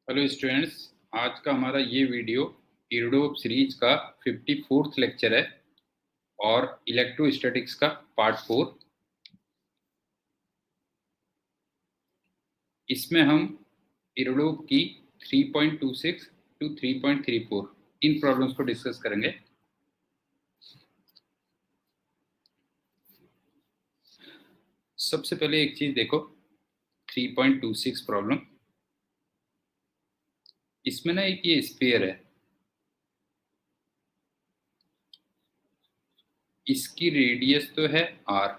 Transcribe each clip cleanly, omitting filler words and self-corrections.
Hello students, आज का हमारा ये वीडियो इरडोप सीरीज का 54th लेक्चर है और इलेक्ट्रोस्टैटिक्स का पार्ट 4। इसमें हम इरडोप की 3.26 टू 3.34 इन प्रॉब्लम्स को डिस्कस करेंगे। सबसे पहले एक चीज देखो, 3.26 प्रॉब्लम। इसमें ना एक ये स्फीयर है, इसकी रेडियस तो है r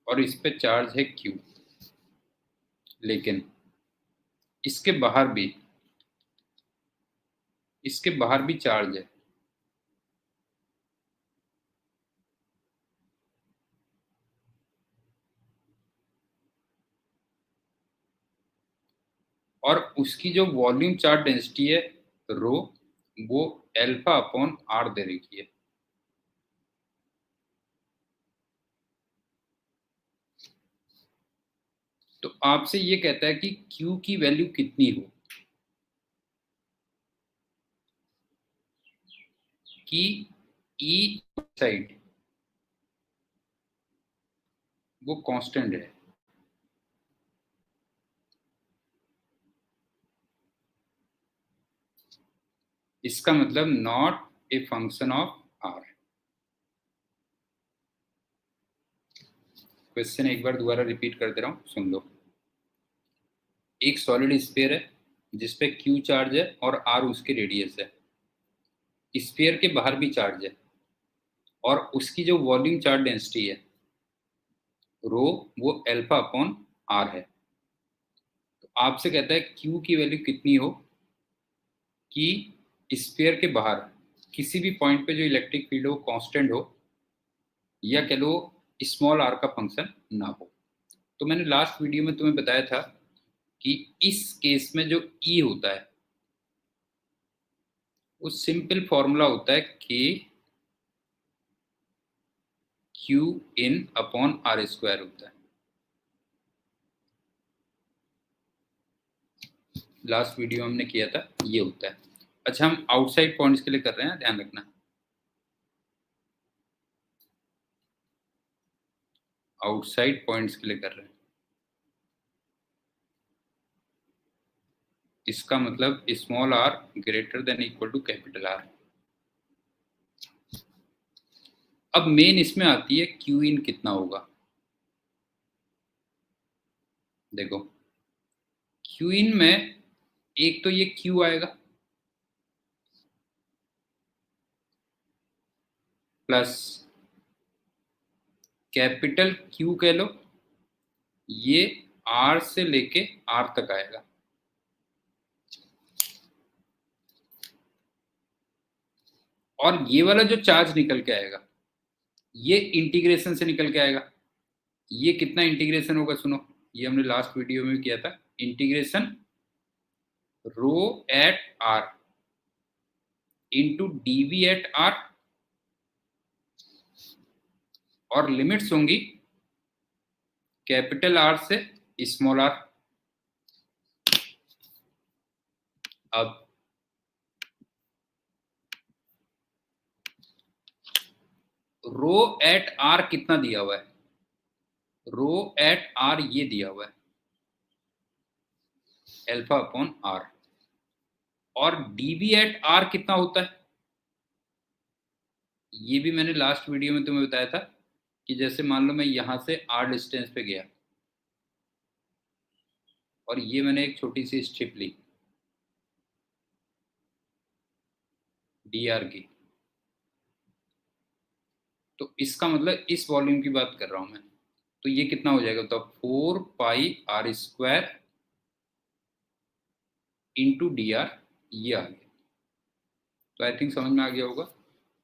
और इस पे चार्ज है q, लेकिन इसके बाहर भी चार्ज है। और उसकी जो वॉल्यूम चार्ज डेंसिटी है रो, वो अल्फा अपॉन आर दे रखी है। तो आपसे ये कहता है कि Q की वैल्यू कितनी हो कि E साइड वो कांस्टेंट है। इसका मतलब not a function of R. Question एक बार दोबारा रिपीट कर दे रहा हूं, सुन लो। एक सॉलिड स्फीयर है जिसपे Q चार्ज है और R उसकी रेडियस है। स्फीयर के बाहर भी चार्ज है और उसकी जो वॉल्यूम चार्ज डेंसिटी है रो, वो अल्फा अपॉन आर है। तो आपसे कहता है Q की वैल्यू कितनी हो कि स्फीयर के बाहर किसी भी पॉइंट पे जो इलेक्ट्रिक फील्ड हो कांस्टेंट हो, या कह लो स्मॉल आर का फंक्शन ना हो। तो मैंने लास्ट वीडियो में तुम्हें बताया था कि इस केस में जो ई होता है वो सिंपल फॉर्मूला होता है के क्यू इन अपॉन आर स्क्वायर होता है। लास्ट वीडियो हमने किया था, ये होता है। अच्छा, हम आउटसाइड पॉइंट्स के लिए कर रहे हैं, ध्यान रखना। आउटसाइड पॉइंट्स के लिए कर रहे हैं, इसका मतलब small R greater than equal to capital R. अब मेन इसमें आती है क्यू इन कितना होगा। देखो, क्यू इन में एक तो ये क्यू आएगा प्लस कैपिटल क्यू कह लो, ये आर से लेके आर तक आएगा। और ये वाला जो चार्ज निकल के आएगा ये इंटीग्रेशन से निकल के आएगा। ये कितना इंटीग्रेशन होगा सुनो, ये हमने लास्ट वीडियो में भी किया था। Integration rho at R into dV at R, और लिमिट्स होंगी कैपिटल आर से स्मॉल आर। अब रो एट आर कितना दिया हुआ है, रो एट आर ये दिया हुआ है अल्फा अपॉन आर। और डीवी एट आर कितना होता है ये भी मैंने लास्ट वीडियो में तुम्हें बताया था कि जैसे मान लो मैं यहां से आर डिस्टेंस पे गया और ये मैंने एक छोटी सी स्ट्रिप ली डी आर की, तो इसका मतलब इस वॉल्यूम की बात कर रहा हूं मैं। तो ये कितना हो जाएगा, तो 4 पाई r square into D are, ये आ गया। तो आई थिंक समझ में आ गया होगा।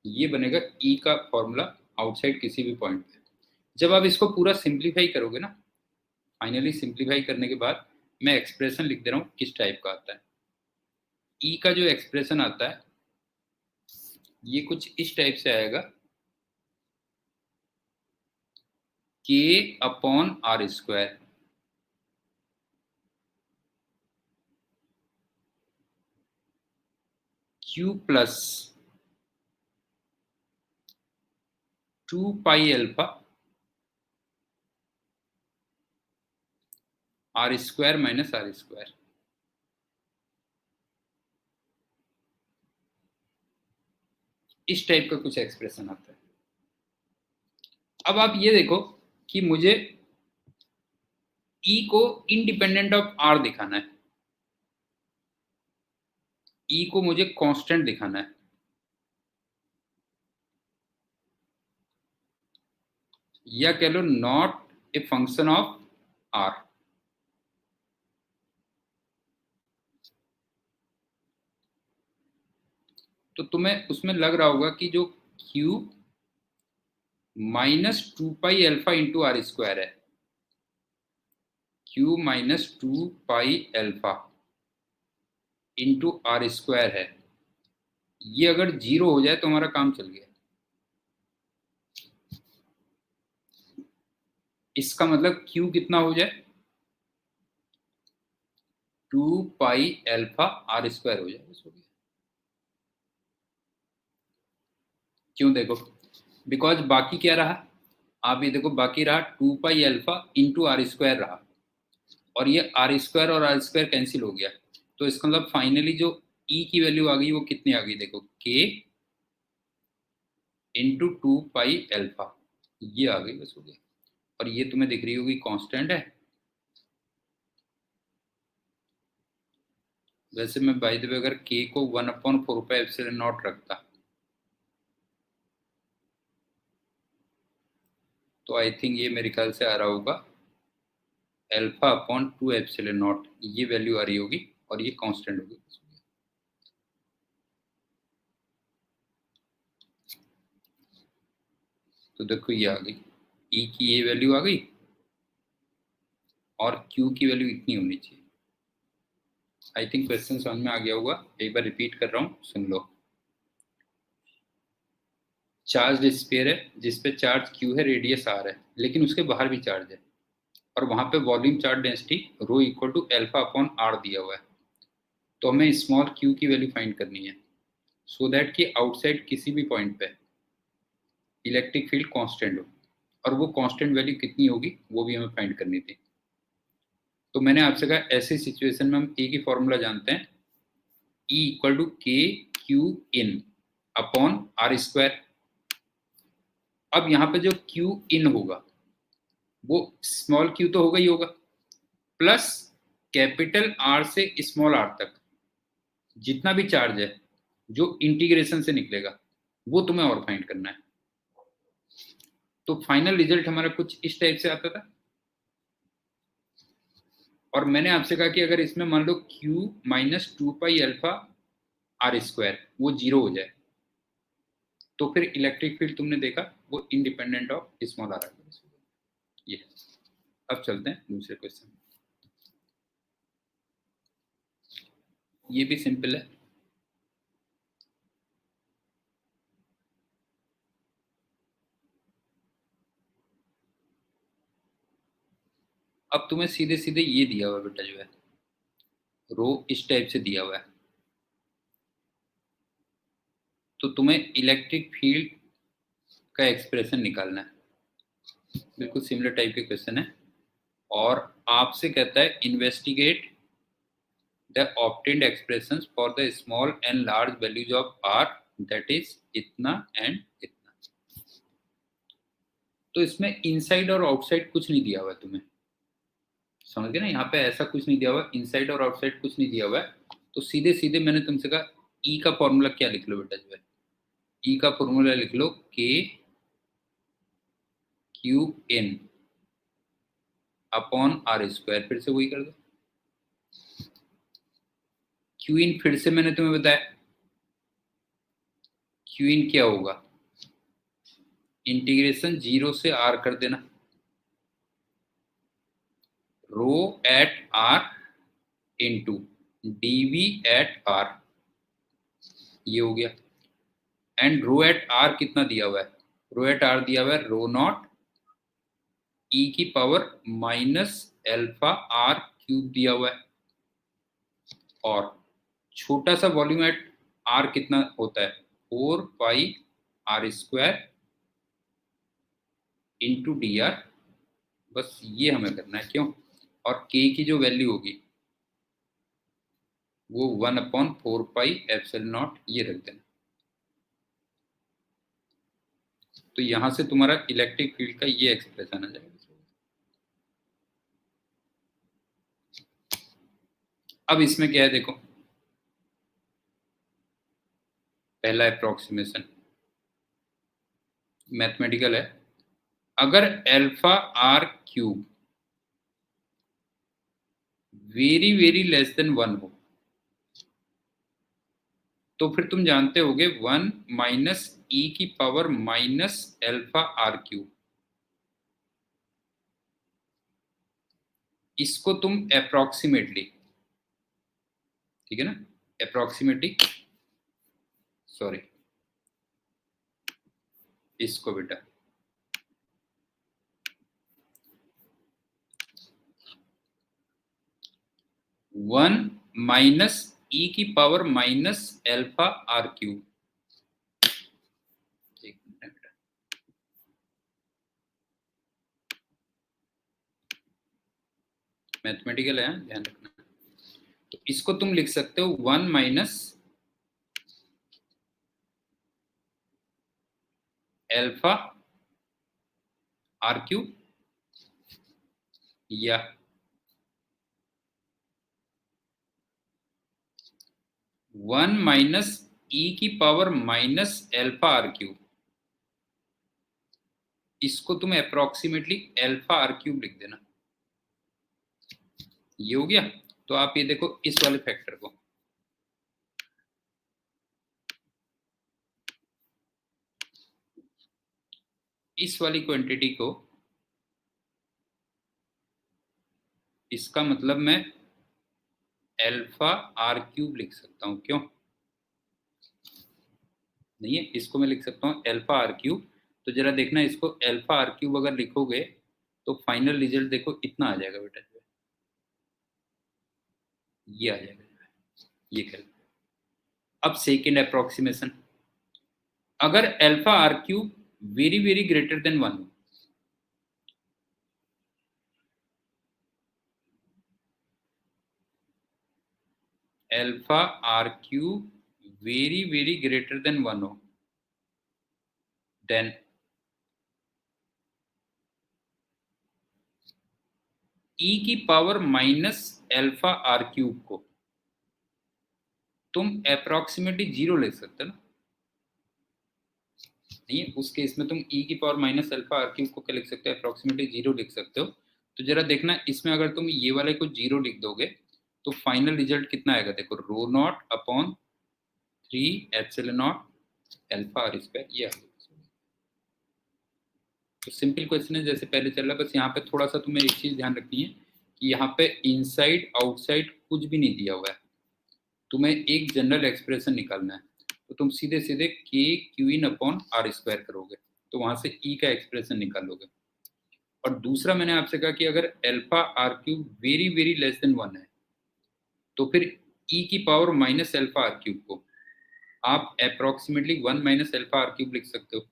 ये बनेगा ई का फॉर्मूला आउटसाइड किसी भी पॉइंट पे। जब आप इसको पूरा सिंप्लीफाई करोगे ना, फाइनली सिंप्लीफाई करने के बाद मैं एक्सप्रेशन लिख दे रहा हूँ किस टाइप का आता है। ई का जो एक्सप्रेशन आता है ये कुछ इस टाइप से आएगा, K upon R square Q plus 2 pi alpha R square minus R square. इस टाइप का कुछ एक्सप्रेशन आता है। अब आप ये देखो कि मुझे E को इंडिपेंडेंट ऑफ R दिखाना है, E को मुझे कांस्टेंट दिखाना है, या कह लो not a function of R। तो तुम्हें उसमें लग रहा होगा कि जो Q minus 2 pi alpha into R square है, Q minus 2 pi alpha into R square है, ये अगर 0 हो जाए तो हमारा काम चल गया। इसका मतलब Q कितना हो जाए, 2 पाई अल्फा आर स्क्वायर हो जाए, बस हो गया। क्यों? देखो, बिकॉज बाकी क्या रहा, आप ये देखो, बाकी रहा 2 pi alpha into R square रहा, और ये आर स्क्वायर और आर स्क्वायर कैंसिल हो गया। तो इसका मतलब फाइनली जो E की वैल्यू आ गई वो कितनी आ गई, देखो K इंटू 2 पाई अल्फा, ये आ गई, बस हो गया। और ये तुम्हें दिख रही होगी कांस्टेंट है। वैसे मैं बाय द वे अगर K को 1/4 पाई एप्सिलॉन नॉट रखता तो आई थिंक ये मेरे ख्याल से आ रहा होगा अल्फा अपॉन 2 एप्सिलॉन नॉट, ये वैल्यू आ रही होगी और ये कांस्टेंट होगी। तो देखो ये आ गई, E की ये वैल्यू आ गई और Q की वैल्यू इतनी होनी चाहिए। आई थिंक क्वेश्चन समझ में आ गया होगा, एक बार रिपीट कर रहा हूँ, सुन लो। चार्ज स्फीयर है जिसपे चार्ज Q है, रेडियस R है, लेकिन उसके बाहर भी चार्ज है, और वहां पे volume charge density rho equal to alpha upon R दिया हुआ है। तो हमें स्मॉल q की वैल्यू फाइंड करनी है, सो दैट कि आउटसाइड किसी भी पॉइंट पे इलेक्ट्रिक फील्ड कांस्टेंट हो, और वो कांस्टेंट वैल्यू कितनी होगी वो भी हमें फाइंड करनी थी। तो मैंने आपसे कहा ऐसी सिचुएशन में हम ए की फॉर्मूला जानते हैं, E equal to K Q in upon R square. अब यहाँ पे जो क्यू इन होगा वो स्मॉल क्यू तो होगा ही होगा, प्लस कैपिटल आर से स्मॉल आर तक जितना भी चार्ज है जो इंटीग्रेशन से निकलेगा वो तुम्हें और फाइंड करना है। तो फाइनल रिजल्ट हमारा कुछ इस टाइप से आता था। और मैंने आपसे कहा कि अगर इसमें मान लो Q minus 2 pi alpha R square वो 0 हो जाए तो फिर इलेक्ट्रिक फील्ड तुमने देखा वो इंडिपेंडेंट ऑफ स्मॉल आर। ये अब चलते हैं दूसरे क्वेश्चन। ये भी सिंपल है। अब तुम्हें सीधे सीधे ये दिया हुआ बेटा, जो है रो इस टाइप से दिया हुआ है, तो तुम्हें इलेक्ट्रिक फील्ड का एक्सप्रेशन निकालना है। बिल्कुल सिमिलर टाइप के क्वेश्चन है, और आपसे कहता है investigate the obtained expressions for the small and large values of R, that is इतना एंड इतना। तो इसमें इनसाइड और आउटसाइड कुछ नहीं दिया हुआ है तुम्हें, समझ गए ना? यहाँ पे ऐसा कुछ नहीं दिया हुआ, इनसाइड और आउटसाइड कुछ नहीं दिया हुआ है। तो सीधे सीधे मैंने तुमसे कहा ई का फॉर्मूला क्या लिख लो बेटा, जो है ई का फॉर्मूला लिख लो के क्यू इन अपॉन आर स्क्वायर। फिर से वही कर दो, क्यू इन फिर से मैंने तुम्हें बताया क्यू इन क्या होगा, इंटीग्रेशन 0 से r कर देना, rho at r into dv at r, ये हो गया। एंड रो एट r कितना दिया हुआ है, रो एट r दिया हुआ है रो नॉट e की power minus alpha r cube दिया हुआ है, और छोटा सा वॉल्यूम एट आर कितना होता है 4πr² इंटू डी आर, बस ये हमें करना है। क्यों? और के की जो वैल्यू होगी वो 1/4πε0 ये रख देना। तो यहां से तुम्हारा इलेक्ट्रिक फील्ड का ये एक्सप्रेशन आ जाएगा। अब इसमें क्या है देखो, पहला अप्रोक्सीमेशन मैथमेटिकल है। अगर alpha R cube very very less than 1 हो तो फिर तुम जानते होगे 1 माइनस ई की power minus alpha R cube, इसको तुम अप्रोक्सीमेटली, ठीक है ना, अप्रोक्सीमेटली, सॉरी इसको बेटा 1 माइनस ई की power minus alpha R cube, mathematical है, ध्यान रखना। तो इसको तुम लिख सकते हो 1 माइनस अल्फा आर क्यूब या 1 माइनस ई की power minus alpha R cube, इसको तुम अप्रोक्सीमेटली अल्फा आर क्यूब लिख देना। ये हो गया। तो आप ये देखो इस वाले फैक्टर को, इस वाली क्वांटिटी को, इसका मतलब मैं अल्फा आर क्यूब लिख सकता हूं। क्यों नहीं है? इसको मैं लिख सकता हूं अल्फा आर क्यूब। तो जरा देखना, इसको अल्फा आर क्यूब अगर लिखोगे तो फाइनल रिजल्ट देखो इतना आ जाएगा बेटा, ये आ जाएगा, ये कर। अब सेकेंड अप्रोक्सीमेशन, अगर alpha R cube very very greater than 1 हो, alpha R cube very very greater than 1 हो, देन ई की power minus alpha R cube को तुम अप्रोक्सीमेटली 0 लिख सकते हो ना। नहीं है, उस केस में तुम ई की power minus alpha R cube को क्या लिख सकते हो? अप्रोक्सीमेटली 0 लिख सकते हो। तो जरा देखना, इसमें अगर तुम ये वाले को 0 लिख दोगे तो फाइनल रिजल्ट कितना आएगा देखो, rho naught upon 3 epsilon naught alpha R square, ये आ गया। तो सिंपल क्वेश्चन है जैसे पहले चल रहा है, बस यहाँ पे थोड़ा सा तुम्हें एक चीज ध्यान रखनी है कि यहाँ पे इनसाइड आउटसाइड कुछ भी नहीं दिया हुआ है, तुम्हें एक जनरल एक्सप्रेशन निकालना है। तो तुम सीधे सीधे के क्यू इन अपॉन आर स्क्वायर करोगे तो वहां से ई का एक्सप्रेशन निकालोगे। और दूसरा मैंने आपसे कहा कि अगर alpha R cube very very less than 1 है तो फिर ई की power minus alpha R cube को आप approximately 1 minus alpha R cube लिख सकते हो।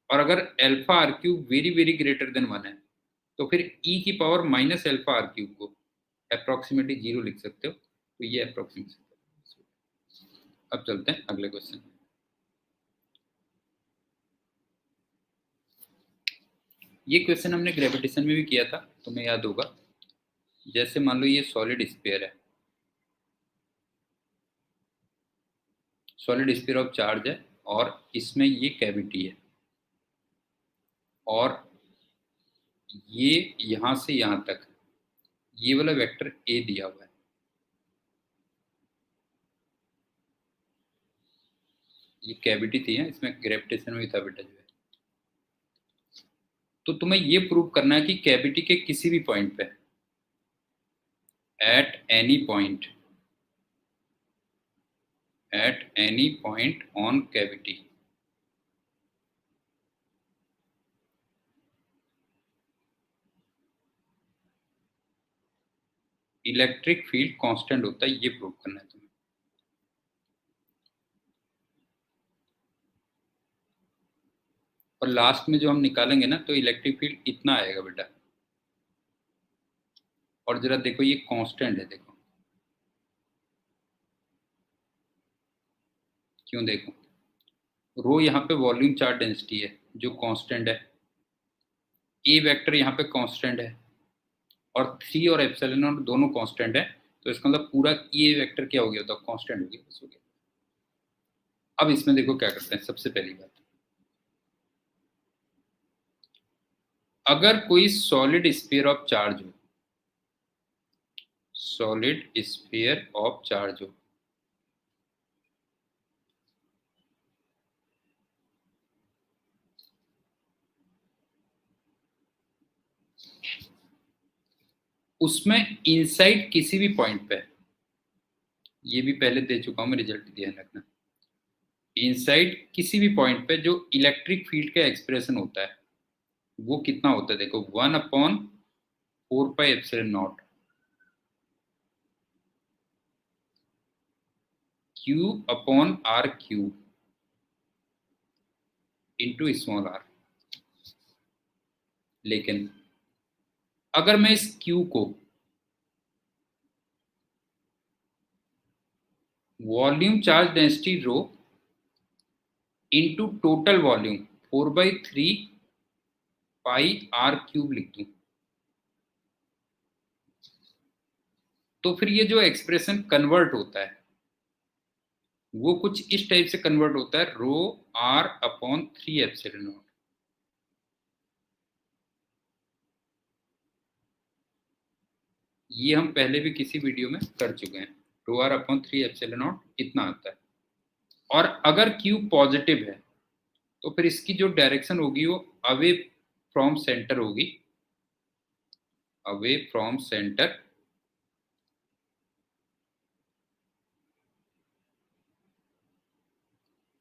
और अगर alpha R cube very very greater than 1 है तो फिर ई की power minus alpha R cube को अप्रोक्सीमेटली 0 लिख सकते हो। तो ये अप्रोक्सीमेशन। अब चलते हैं अगले क्वेश्चन। ये क्वेश्चन हमने ग्रेविटेशन में भी किया था, तुम्हें याद होगा। जैसे मान लो ये सॉलिड स्फीयर है, सॉलिड स्फीयर ऑफ चार्ज है और इसमें ये कैविटी है और ये यहां से यहां तक ये वाला वेक्टर ए दिया हुआ है। ये कैविटी थी, है इसमें ग्रेविटेशन भी था बेटा जो है। तो तुम्हें ये प्रूव करना है कि कैविटी के किसी भी पॉइंट पे, at any point, at any point on cavity, electric field constant होता है, ये प्रूव करना है तुम्हें। और लास्ट में जो हम निकालेंगे ना तो इलेक्ट्रिक फील्ड इतना आएगा बेटा। और जरा देखो ये कांस्टेंट है, देखो क्यों, देखो रो यहाँ पे वॉल्यूम चार्ज डेंसिटी है जो कांस्टेंट है, ए वेक्टर यहाँ पे कांस्टेंट है, और 3 और एप्सिलॉन नॉट दोनों कांस्टेंट है, तो इसका मतलब पूरा ए वेक्टर क्या हो गया, तो कांस्टेंट हो गया, बस हो गया। अब इसमें देखो क्या करते हैं। सबसे पहली बात, अगर कोई सॉलिड स्फीयर ऑफ चार्ज हो, सॉलिड स्फीयर ऑफ चार्ज हो, उसमें इनसाइड किसी भी पॉइंट पे, ये भी पहले दे चुका हूं मैं, रिजल्ट ध्यान रखना, इनसाइड किसी भी पॉइंट पे जो इलेक्ट्रिक फील्ड का एक्सप्रेशन होता है वो कितना होता है, देखो 1/4πε0 Q/R³ इंटू स्मॉल आर। लेकिन अगर मैं इस Q को volume charge density rho into total volume 4/3πr³ लिख दूं, तो फिर ये जो एक्सप्रेशन कन्वर्ट होता है वो कुछ इस टाइप से कन्वर्ट होता है, ρr/3ε0। ये हम पहले भी किसी वीडियो में कर चुके हैं, ρr/3ε0 इतना आता है। और अगर Q पॉजिटिव है तो फिर इसकी जो डायरेक्शन होगी वो अवे फ्रॉम सेंटर होगी, अवे फ्रॉम सेंटर,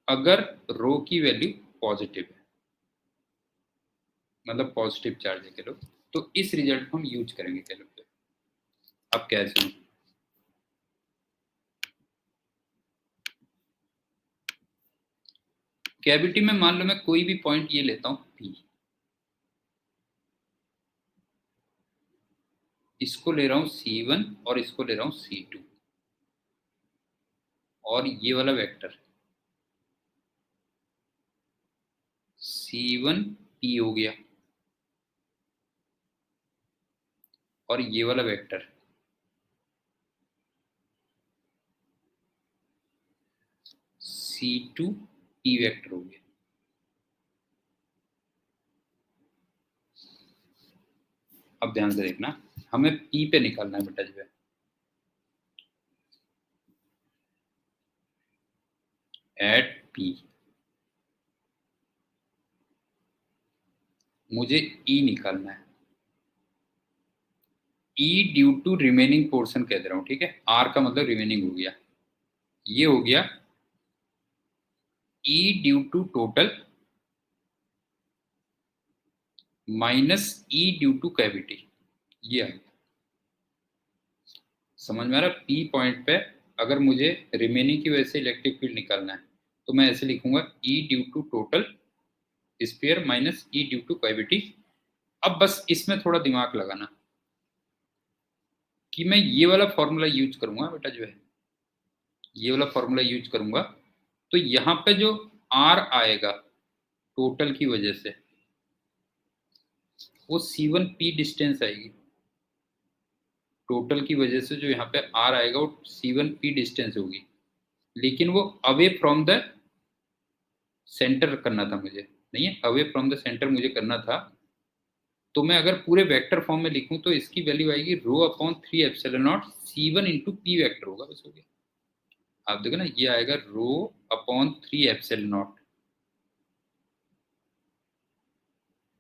अगर रो की वैल्यू पॉजिटिव है, मतलब पॉजिटिव चार्ज है कह लो, तो इस रिजल्ट को हम यूज करेंगे कह लो। अब कैसे, कैविटी में मान लो मैं कोई भी पॉइंट ये लेता हूं P, इसको ले रहा हूं C1 और इसको ले रहा हूं C2, और ये वाला वेक्टर C1P हो गया, और ये वाला वेक्टर C2P वेक्टर हो गया। अब ध्यान से देखना, हमें P पे निकालना है बेटा जो है, एट P मुझे E निकालना है, E due to remaining portion कह दे रहा हूं, ठीक है, R का मतलब रिमेनिंग हो गया, ये हो गया E due to total minus E due to cavity, ये आ गया। समझ में आ रहा, P पॉइंट पे अगर मुझे रिमेनिंग की वजह से इलेक्ट्रिक फील्ड निकालना है तो मैं ऐसे लिखूंगा E due to total sphere minus E due to cavity. अब बस इसमें थोड़ा दिमाग लगाना कि मैं ये वाला फॉर्मूला यूज करूंगा बेटा जो है, ये वाला फॉर्मूला यूज करूंगा, तो यहां पे जो R आएगा टोटल की वजह से वो C1P डिस्टेंस आएगी, टोटल की वजह से जो यहाँ पे R आएगा वो C1P डिस्टेंस होगी, लेकिन वो अवे फ्रॉम द सेंटर करना था मुझे, नहीं है, अवे फ्रॉम द सेंटर मुझे करना था। तो मैं अगर पूरे वेक्टर फॉर्म में लिखूं तो इसकी वैल्यू आएगी ρ/3ε0 C1 इंटू पी वेक्टर होगा, बस हो गया। आप देखो ना, ये आएगा ρ/3ε0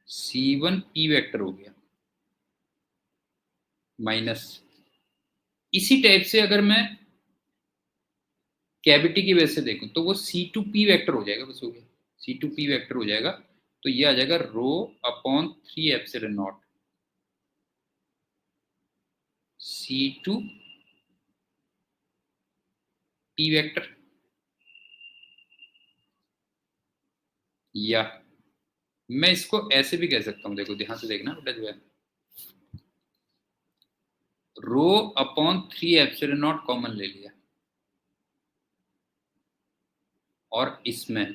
C1P वेक्टर हो गया, माइनस इसी टाइप से अगर मैं कैविटी की वजह से देखूं तो वो C2P वेक्टर हो जाएगा, बस हो गया, C2P वेक्टर हो जाएगा। तो ये आ जाएगा ρ/3ε0 C2P वेक्टर, या मैं इसको ऐसे भी कह सकता हूं, देखो ध्यान से देखना बेटा जो है, रो अपॉन 3 एप्सिलॉन नॉट कॉमन ले लिया, और इसमें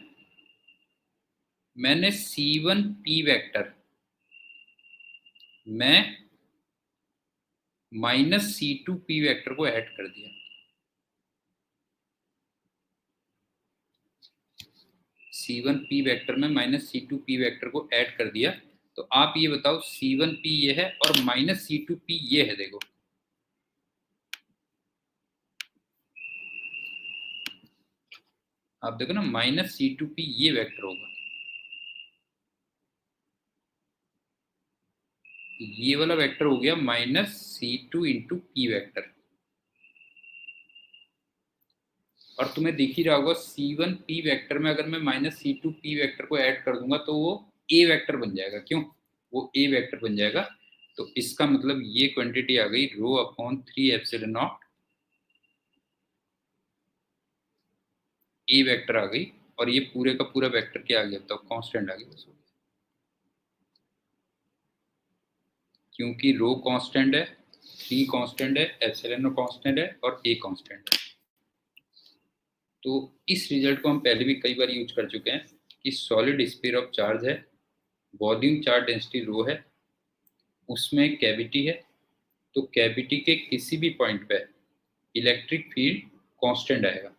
मैंने C1 P वेक्टर में माइनस C2 P वेक्टर को ऐड कर दिया। C1 P वेक्टर में माइनस C2 P वेक्टर को ऐड कर दिया। तो आप ये बताओ C1 P ये है और माइनस C2 P ये है। देखो आप देखो ना, माइनस C2 P ये वेक्टर होगा, ये वाला वेक्टर हो गया minus C2 into P vector. और तुम्हें दिख ही रहा होगा C1 P वेक्टर में अगर मैं माइनस C2 P वेक्टर को ऐड कर दूंगा तो वो A वेक्टर बन जाएगा। क्यों? वो A वेक्टर बन जाएगा। तो इसका मतलब ये क्वांटिटी आ गई rho upon 3 epsilon naught A vector आ गई, और ये पूरे का पूरा वेक्टर क्या आ गया बताओ? कांस्टेंट आ गया बस। क्योंकि रो कांस्टेंट है, 3 कांस्टेंट है, एप्सिलॉन कांस्टेंट है और A कांस्टेंट है। तो इस रिजल्ट को हम पहले भी कई बार यूज कर चुके हैं कि सॉलिड स्फीयर ऑफ चार्ज है, वॉल्यूम चार्ज डेंसिटी रो है, उसमें कैविटी है, तो कैविटी के किसी भी पॉइंट पे इलेक्ट्रिक फील्ड कांस्टेंट आएगा,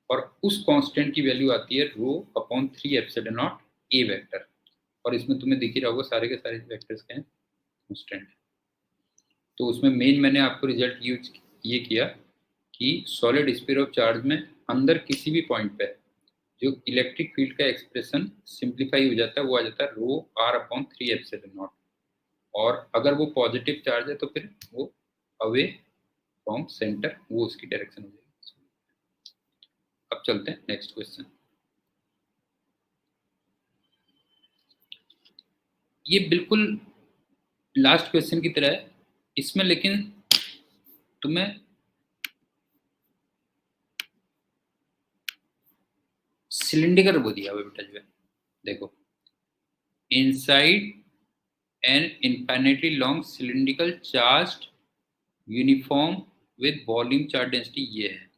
और उस कांस्टेंट की वैल्यू आती है रो upon 3 epsilon not a vector. और इसमें तुम्हें दिख ही रहा होगा सारे के सारे वेक्टर्स के हैं कांस्टेंट। तो उसमें मेन मैंने आपको रिजल्ट यूज ये किया कि सॉलिड स्फीयर ऑफ चार्ज में अंदर किसी भी पॉइंट पे जो इलेक्ट्रिक फील्ड का एक्सप्रेशन सिंप्लीफाई हो जाता है, वो आ जाता है रो आर अपॉन 3 एप्सिलॉन नॉट। और अगर वो पॉजिटिव चार्ज है तो फिर वो अवे फ्रॉम सेंटर, वो उसकी डायरेक्शन हो जाएगी। अब चलते हैं नेक्स्ट क्वेश्चन। ये बिल्कुल लास्ट क्वेश्चन की तरह है इसमें, लेकिन तुम्हें सिलिंड्रिकल वो दिया हुआ बेटा जो है, देखो inside N infinitely long cylindrical charged uniform with volume charge density ये है,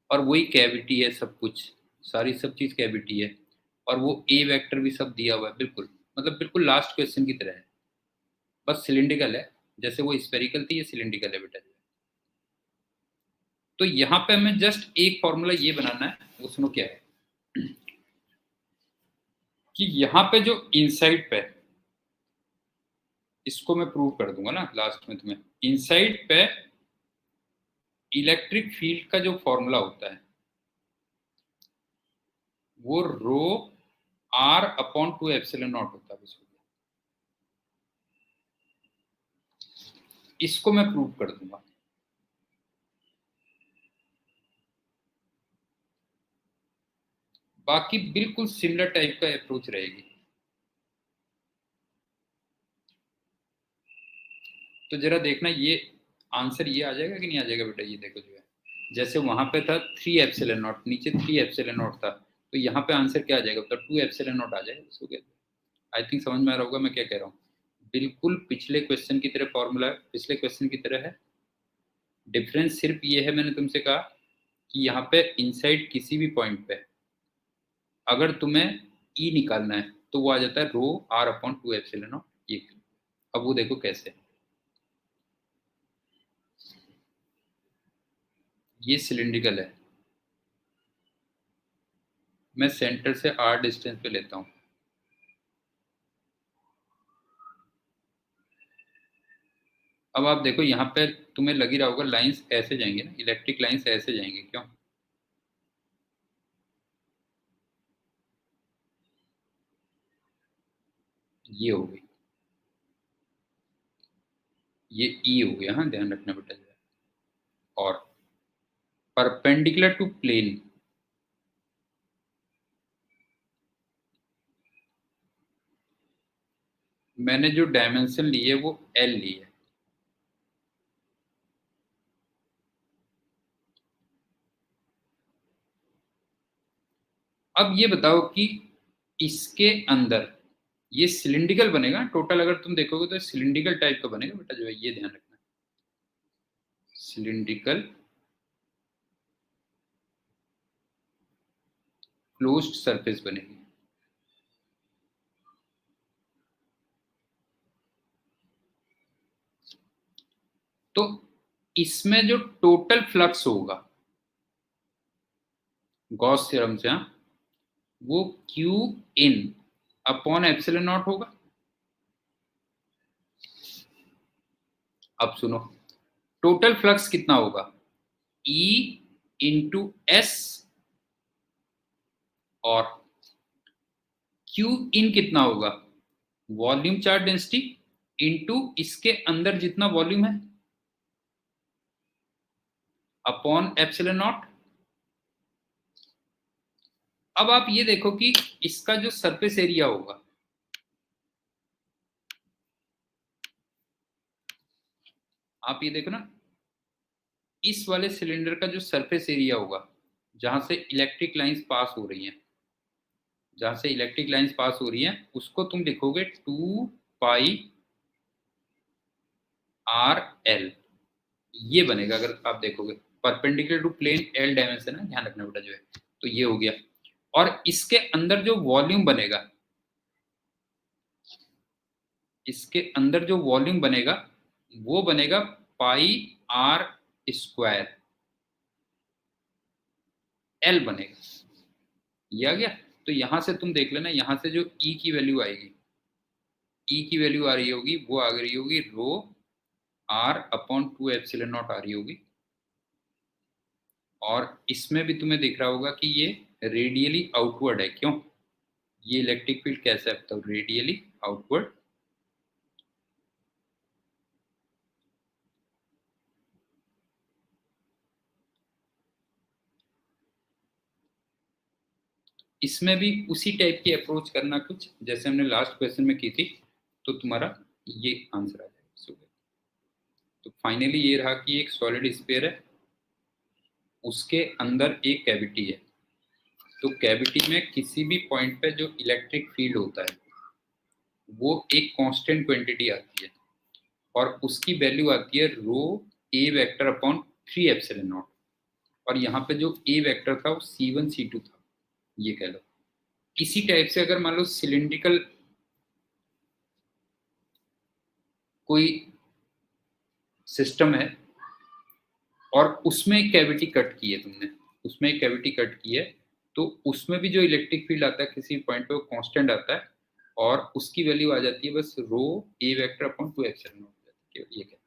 और वही कैविटी है, सब कुछ सारी सब चीज कैविटी है, और वो ए वेक्टर भी सब दिया हुआ है बिल्कुल, मतलब बिल्कुल लास्ट क्वेश्चन की तरह है, बस सिलिंड्रिकल है। जैसे वो स्फेरिकल थी, ये सिलिंड्रिकल है बेटा। तो यहाँ पे हमें जस्ट एक फॉर्मूला ये बनाना है, वो सुनो क्या है कि यहाँ पे जो इनसाइड पे, इसको मैं प्रूव कर दूंगा ना लास्ट में तुम्हें, इनसाइड पे इलेक्ट्रिक फील्ड का जो फॉर्मूला होता है वो रो आर अपॉन 2 एप्सिलॉन नॉट होता है। इसको मैं प्रूव कर दूंगा। बाकी बिल्कुल सिमिलर टाइप का अप्रोच रहेगी। तो जरा देखना ये आंसर ये आ जाएगा कि नहीं आ जाएगा बेटा। ये देखो जो है, जैसे वहां पे था 3 एप्सिलॉन नॉट, नीचे 3 एप्सिलॉन नॉट था, तो यहाँ पे आंसर क्या आ जाएगा मतलब 2 एप्सिलॉन नॉट आ जाएगा। इसको क्या, आई थिंक समझ में आ रहा होगा मैं क्या कह रहा हूँ। बिल्कुल पिछले क्वेश्चन की तरह फॉर्मूला, पिछले क्वेश्चन की तरह है। डिफरेंस सिर्फ ये है, मैंने तुमसे कहा कि यहाँ पे इनसाइड किसी भी पॉइंट पे अगर तुम्हें ई निकालना है तो वो आ जाता है रो आर अपॉन 2 एप्सिलॉन नॉट ये। अब वो देखो कैसे, ये सिलिंड्रिकल है, मैं सेंटर से आर डिस्टेंस पे लेता हूँ। अब आप देखो यहाँ पे तुम्हें लग ही रहा होगा लाइंस ऐसे जाएंगे ना, इलेक्ट्रिक लाइंस ऐसे जाएंगे। क्यों? ये हो गई, ये ई हो गया, हाँ ध्यान रखना बेटा। और परपेंडिकुलर टू प्लेन, मैंने जो डायमेंशन ली है वो एल ली है। अब ये बताओ कि इसके अंदर ये सिलिंड्रिकल बनेगा टोटल, अगर तुम देखोगे तो सिलिंड्रिकल टाइप का बनेगा बेटा, जो है ये ध्यान रखना, सिलिंड्रिकल क्लोज्ड सरफेस बनेगी। तो इसमें जो टोटल फ्लक्स होगा गॉस थ्योरम से, वो Q in upon epsilon not होगा। अब सुनो, टोटल फ्लक्स कितना होगा, E इंटू एस, और क्यू इन कितना होगा, वॉल्यूम चार्ज डेंसिटी इंटू इसके अंदर जितना वॉल्यूम है अपॉन एप्सिलॉन नॉट। अब आप ये देखो कि इसका जो सरफेस एरिया होगा, आप ये देखो ना, इस वाले सिलेंडर का जो सरफेस एरिया होगा जहां से इलेक्ट्रिक लाइंस पास हो रही हैं, जहां से इलेक्ट्रिक लाइंस पास हो रही हैं, उसको तुम लिखोगे 2 पाई आर एल, ये बनेगा अगर आप देखोगे, perpendicular to plane L dimension है, ध्यान रखना बेटा जो है। तो ये हो गया, और इसके अंदर जो वॉल्यूम बनेगा, इसके अंदर जो वॉल्यूम बनेगा वो बनेगा पाई आर स्क्वायर एल बनेगा, ये आ गया। तो यहां से तुम देख लेना, यहां से जो ई की वैल्यू आएगी, ई की वैल्यू आ रही होगी, वो आ रही होगी रो आर अपॉन 2 एप्सिलॉन नॉट आ रही होगी। और इसमें भी तुम्हें दिख रहा होगा कि ये रेडियली आउटवर्ड है, क्यों, ये इलेक्ट्रिक फील्ड कैसा है, तो रेडियली आउटवर्ड। इसमें भी उसी टाइप की अप्रोच करना, कुछ जैसे हमने लास्ट क्वेश्चन में की थी, तो तुम्हारा ये आंसर आ जाएगा। तो फाइनली ये रहा कि एक सॉलिड स्फीयर है, उसके अंदर एक कैविटी है, तो कैविटी में किसी भी पॉइंट पे जो इलेक्ट्रिक फील्ड होता है वो एक कांस्टेंट क्वांटिटी आती है, और उसकी वैल्यू आती है रो ए वेक्टर अपॉन 3 एप्सिलॉन नॉट। और यहाँ पे जो ए वेक्टर था वो C1 C2 था, ये कह लो। इसी टाइप से अगर मान लो सिलिंड्रिकल कोई सिस्टम है और उसमें एक कैविटी कट की है तुमने, उसमें एक कैविटी कट की है, तो उसमें भी जो इलेक्ट्रिक फील्ड आता है किसी पॉइंट पे वो कांस्टेंट आता है, और उसकी वैल्यू आ जाती है बस रो ए वेक्टर अपॉन 2 एप्सिलॉन नॉट, ये क्या।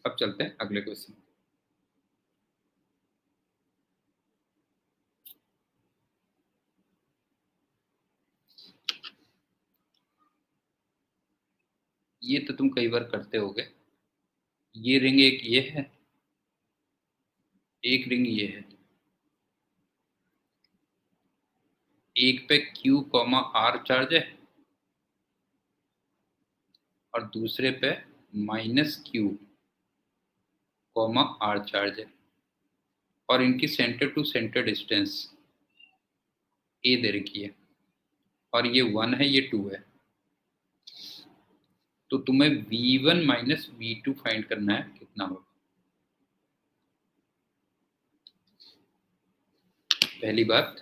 अब चलते हैं अगले क्वेश्चन। ये तो तुम कई बार करते होगे, ये रिंग एक ये है, एक रिंग ये है, एक पे Q कॉमा R चार्ज है और दूसरे पे -Q कॉमा R चार्ज है, और इनकी center to center distance A दे रखी है, और ये 1 है, ये 2 है। तो तुम्हें V1 माइनस V2 फाइंड करना है, कितना होगा। पहली बात,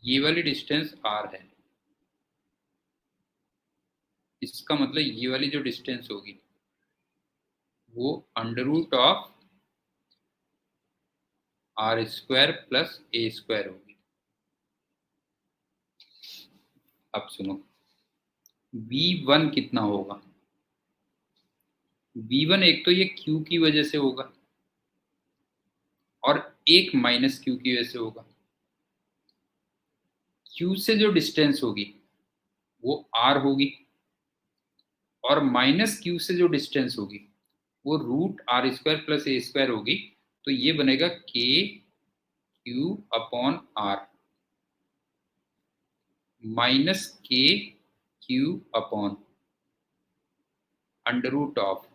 ये वाली डिस्टेंस R है, इसका मतलब ये वाली जो डिस्टेंस होगी वो under root of R square plus A square होगी। अब सुनो, V1 कितना होगा, V1 एक तो ये Q की वजह से होगा, और एक -Q की वजह से होगा। Q से जो डिस्टेंस होगी वो R होगी, और -Q से जो डिस्टेंस होगी वो root R square plus A square होगी। तो ये बनेगा KQ upon R -KQ upon under root of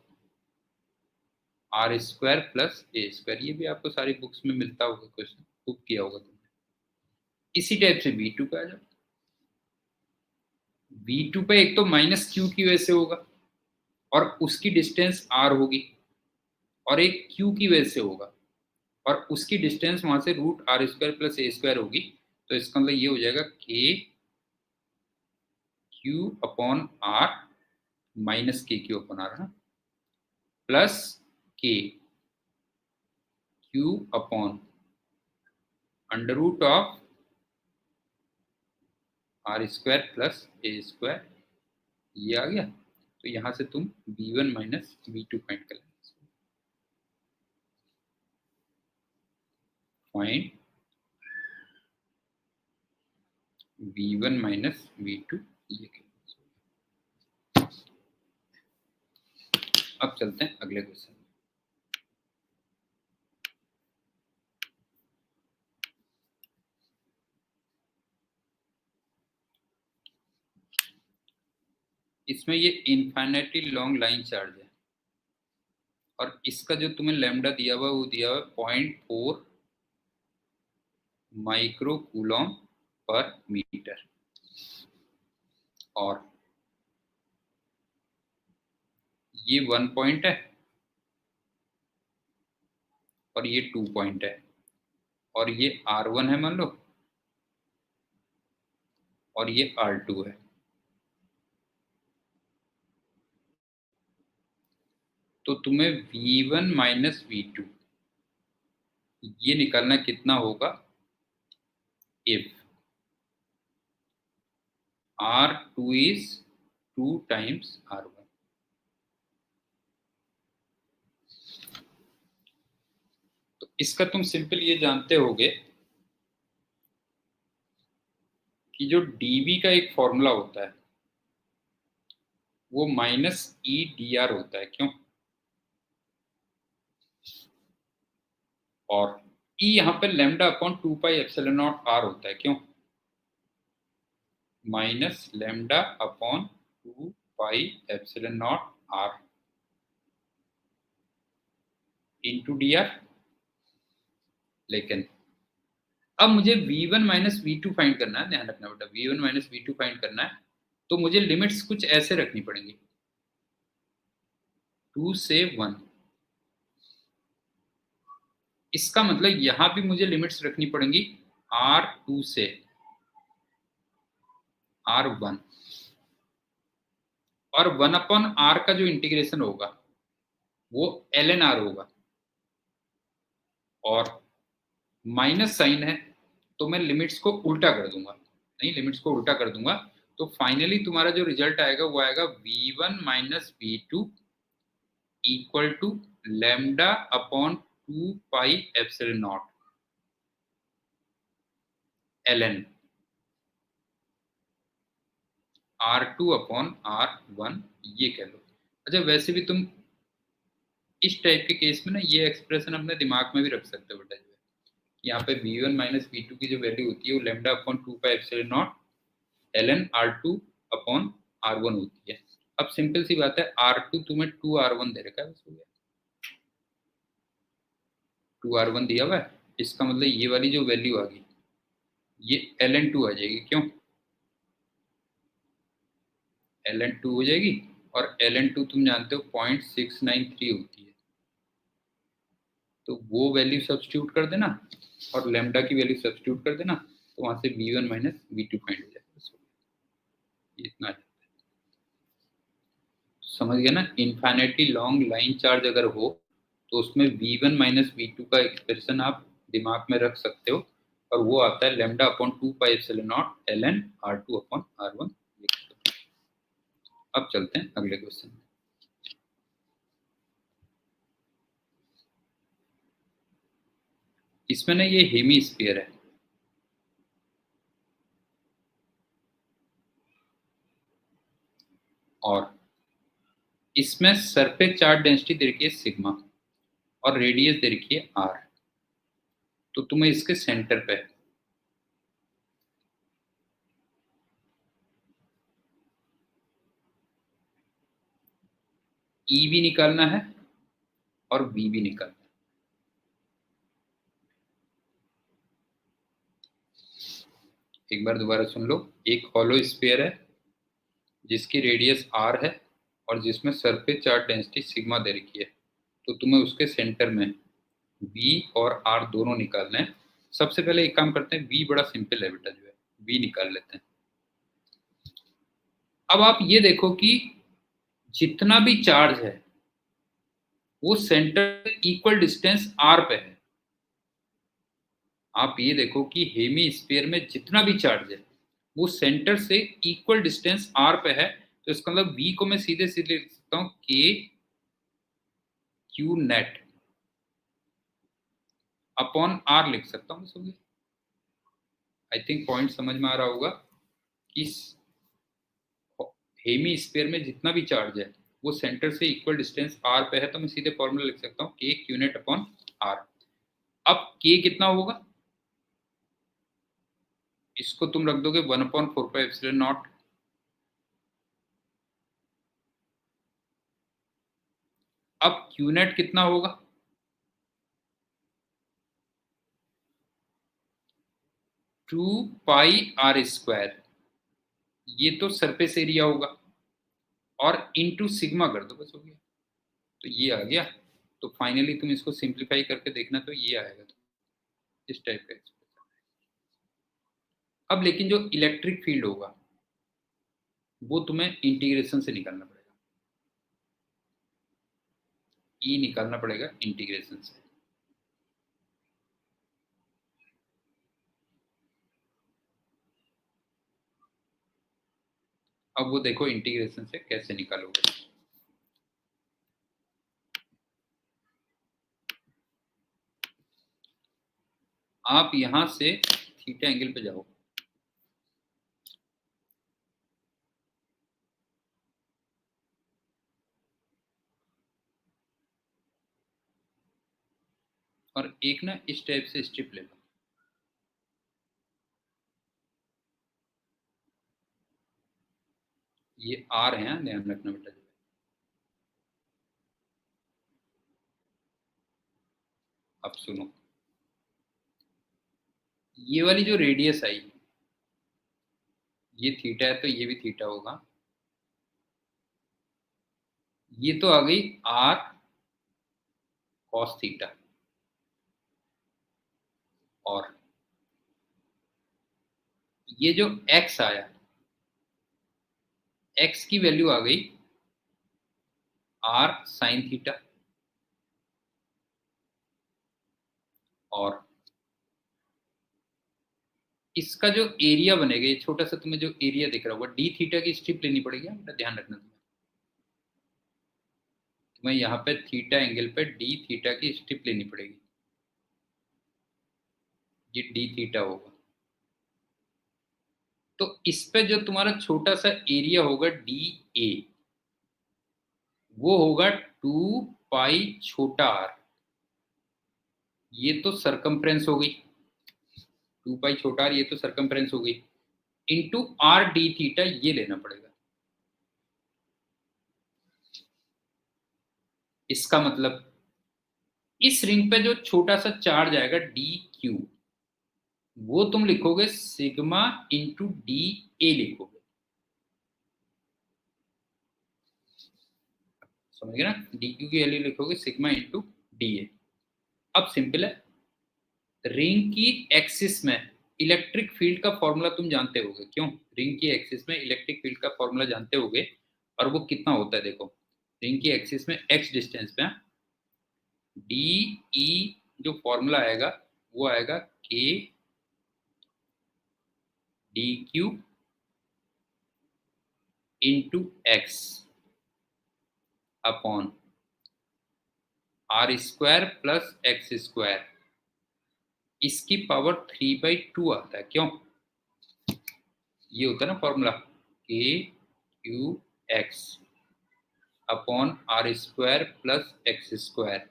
R square plus A square. ये भी आपको सारी बुक्स में मिलता होगा, क्वेश्चन बुक किया होगा तुमने। इसी टाइप से V2 पे आ जाओ। V2 पे एक तो माइनस क्यू की वजह से होगा और उसकी डिस्टेंस r होगी, और एक q की वजह से होगा और उसकी डिस्टेंस वहां से root R square plus A square होगी। तो इसका मतलब ये हो जाएगा K Q upon R minus K Q upon R, plus K Q upon under root of R square plus A square. ये आ गया। तो यहां से तुम v1 माइनस v2 फाइंड कर लेना। Find v1 minus v2। ये अब चलते हैं अगले क्वेश्चन। इसमें ये इनफाइनाइटली लॉन्ग लाइन चार्ज है और इसका जो तुम्हें लैम्डा दिया हुआ वो दिया हुआ 0.4 माइक्रो कूलॉम पर मीटर, और ये 1 पॉइंट है और ये 2 पॉइंट है, और ये R1 है मान लो, और ये R2 है। तो तुम्हें V1 माइनस V2 ये निकालना कितना होगा if R2 is 2 times R1। तो इसका तुम सिंपल ये जानते होगे कि जो dV का एक फॉर्मूला होता है वो माइनस ई डी आर होता है। क्यों? और E यहाँ पे lambda upon 2 pi epsilon not R होता है। क्यों? Minus lambda upon 2 pi epsilon not R into D are. लेकिन अब मुझे V1 माइनस V2 फाइंड करना है, ध्यान रखना बेटा, V1 माइनस V2 फाइंड करना है, तो मुझे लिमिट्स कुछ ऐसे रखनी पड़ेंगी, 2 से 1। इसका मतलब यहां भी मुझे लिमिट्स रखनी पड़ेंगी R2 से R1, और 1 अपॉन R का जो इंटीग्रेशन होगा वो ln R होगा, और माइनस साइन है तो मैं लिमिट्स को उल्टा कर दूंगा, नहीं लिमिट्स को उल्टा कर दूंगा, तो फाइनली तुम्हारा जो रिजल्ट आएगा वो आएगा V1 minus V2 equal to lambda upon 2 pi epsilon naught ln R2 upon R1, ये कह लो। अच्छा वैसे भी तुम इस टाइप के केस में ना ये एक्सप्रेशन अपने दिमाग में भी रख सकते हो बेटा। जो है यहाँ पे V1 माइनस V2 की जो वैल्यू होती है वो lambda upon 2 pi epsilon naught ln R2 upon R1 होती है। अब सिंपल सी बात है, R2 तुम्हें 2R1 दे रखा है, बस हो गया। 2R1 दिया हुआ है, इसका मतलब ये वाली जो वैल्यू आ गई ये ln2 आ जाएगी। क्यों? ln2 हो जाएगी, और ln2 तुम जानते हो 0.693 होती है, तो वो वैल्यू सब्स्टिट्यूट कर देना और लैम्डा की वैल्यू सब्स्टिट्यूट कर देना, तो वहां से V1 माइनस V2 फाइंड हो जाएगा। ये इतना समझ गया ना। इनफाइनाइटली लॉन्ग लाइन चार्ज अगर हो तो उसमें V1 माइनस V2 का एक्सप्रेशन आप दिमाग में रख सकते हो, और वो आता है lambda upon 2 pi epsilon naught ln R2 upon R1। अब चलते हैं अगले क्वेश्चन में। इसमें ना ये हेमी स्फीयर है और इसमें सरफेस चार्ज डेंसिटी दे रखी है सिग्मा और रेडियस दे रखी है R। तो तुम्हें इसके सेंटर पे ई भी निकालना है और वी भी निकालना है। एक बार दोबारा सुन लो। एक हॉलो स्फीयर है जिसकी रेडियस r है और जिसमें सरफेस चार्ज डेंसिटी सिग्मा दे रखी है, तो तुम्हें उसके सेंटर में v और r दोनों निकालना है। सबसे पहले एक काम करते हैं, v बड़ा सिंपल है बेटा, जो है v निकाल लेते हैं। अब आप ये देखो कि जितना भी चार्ज है वो सेंटर इक्वल डिस्टेंस r पे है। आप ये देखो कि हेमी स्फीयर में जितना भी चार्ज है वो सेंटर से इक्वल डिस्टेंस r पे है, तो इसका मतलब v को मैं सीधे सीधे लिख सकता हूँ k q net upon r लिख सकता हूँ। समझे? आई थिंक पॉइंट समझ में आ रहा होगा कि हेमी स्फीयर में जितना भी चार्ज है वो सेंटर से इक्वल डिस्टेंस r पे है, तो मैं सीधे फॉर्मूला लिख सकता हूँ k q net upon r। अब k कितना होगा, इसको तुम रख दोगे 1/4π0। अब q नेट कितना होगा, टू पाई आर स्क्वायर, ये तो सरफेस एरिया होगा, और इनटू सिग्मा कर दो, बस हो गया। तो ये आ गया। तो फाइनली तुम इसको सिंप्लीफाई करके देखना, तो ये आएगा, तो इस टाइप का। अब लेकिन जो इलेक्ट्रिक फील्ड होगा वो तुम्हें इंटीग्रेशन से निकालना पड़ेगा, ई निकालना पड़ेगा इंटीग्रेशन से। अब वो देखो इंटीग्रेशन से कैसे निकालोगे। आप यहां से थीटा एंगल पे जाओ, और एक ना इस टाइप से स्ट्रिप ले लो। ये आर है, ध्यान रखना बेटा। अब सुनो, ये वाली जो रेडियस आई, ये थीटा है तो ये भी थीटा होगा। ये तो आ गई आर कॉस थीटा, और ये जो x आया, x की वैल्यू आ गई आर साइन थीटा, और इसका जो एरिया बनेगा, ये छोटा सा तुम्हें जो एरिया दिख रहा होगा, डी थीटा की स्ट्रिप लेनी पड़ेगी, बेटा ध्यान रखना। तुम्हें यहाँ पे थीटा एंगल पे डी थीटा की स्ट्रिप लेनी पड़ेगी, ये डी थीटा होगा। तो इस पे जो तुम्हारा छोटा सा एरिया होगा डी ए, वो होगा 2 पाई छोटा आर, ये तो सरकमफ्रेंस हो गई। 2 पाई छोटा आर, ये तो सरकमफ्रेंस हो गई, इंटू आर डी थीटा, ये लेना पड़ेगा। इसका मतलब इस रिंग पे जो छोटा सा चार्ज आएगा डी क्यू, वो तुम लिखोगे सिग्मा इंटू डी ए लिखोगे, समझ गए ना? डी क्यू की वैल्यू लिखोगे सिग्मा इंटू डी ए। अब सिंपल है, रिंग की एक्सिस में इलेक्ट्रिक फील्ड का फॉर्मूला तुम जानते होगे, क्यों? रिंग की एक्सिस में इलेक्ट्रिक फील्ड का फॉर्मूला जानते होगे, और वो कितना होता है देखो, रिंग की एक्सिस में एक्स डिस्टेंस पे डी ई जो फॉर्मूला आएगा वो आएगा K D Q into X upon R square plus X square, इसकी पावर 3/2 आता है, क्यों? ये होता है ना formula, K Q X upon R square plus X square,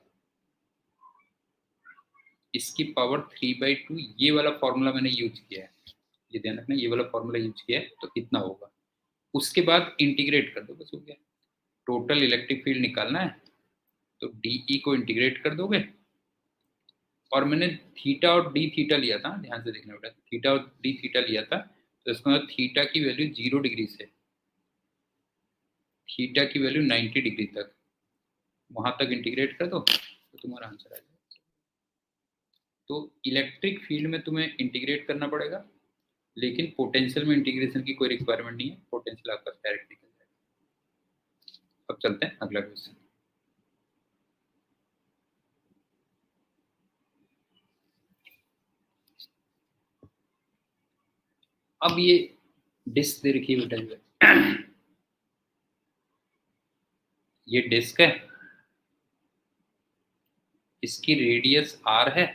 इसकी पावर 3/2। ये वाला फॉर्मूला मैंने यूज किया है, ये ध्यान रखना, ये वाला फॉर्मूला यूज किया है, तो इतना होगा। उसके बाद इंटीग्रेट कर दो, बस हो गया। टोटल इलेक्ट्रिक फील्ड निकालना है तो डीई को इंटीग्रेट कर दोगे, और मैंने थीटा और डी थीटा लिया था, ध्यान से देखना बेटा, थीटा और डी थीटा लिया था, तो इसका मतलब थीटा की वैल्यू 0 डिग्री से थीटा की वैल्यू 90 डिग्री तक, वहां तक इंटीग्रेट कर दो तो तुम्हारा आंसर आ जाएगा। तो इलेक्ट्रिक फील्ड में तुम्हें इंटीग्रेट करना पड़ेगा, लेकिन पोटेंशियल में इंटीग्रेशन की कोई रिक्वायरमेंट नहीं है, पोटेंशियल आपका डायरेक्ट निकल जाएगा। अब चलते हैं अगला क्वेश्चन। अब ये डिस्क दे रखी है बेटा, जो है ये डिस्क है, इसकी रेडियस r है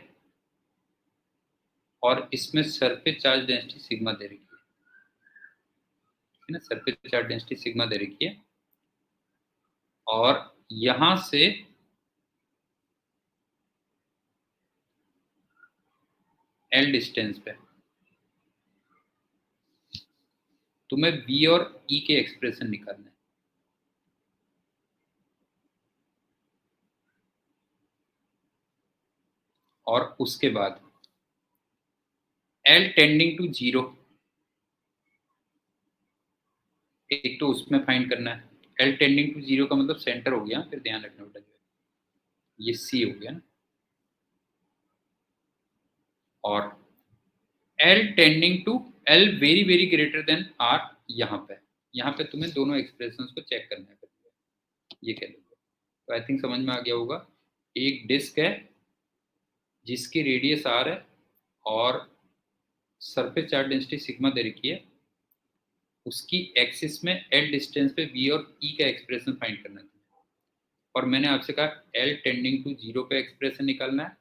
और इसमें सरफेस चार्ज डेंसिटी सिग्मा दे रखी है ना, सरफेस चार्ज डेंसिटी सिग्मा दे रखी है, और यहां से L डिस्टेंस पे तुम्हें V और E के एक्सप्रेशन निकालना है। और उसके बाद L टेंडिंग टू 0, एक तो उसमें फाइंड करना है। L टेंडिंग टू 0 का मतलब सेंटर हो गया, फिर ध्यान रखना बेटा, ये C हो गया ना, और L tending to L very very greater than R, यहाँ पे तुम्हें दोनों एक्सप्रेशंस को चेक करना है, ये कह लो। तो आई थिंक समझ में आ गया होगा। एक डिस्क है जिसकी रेडियस r है और सरफेस चार्ज डेंसिटी सिग्मा दे रखी है, उसकी एक्सिस में L डिस्टेंस पे V और E का एक्सप्रेशन फाइंड करना है, और मैंने आपसे कहा L टेंडिंग टू 0 पे एक्सप्रेशन निकालना है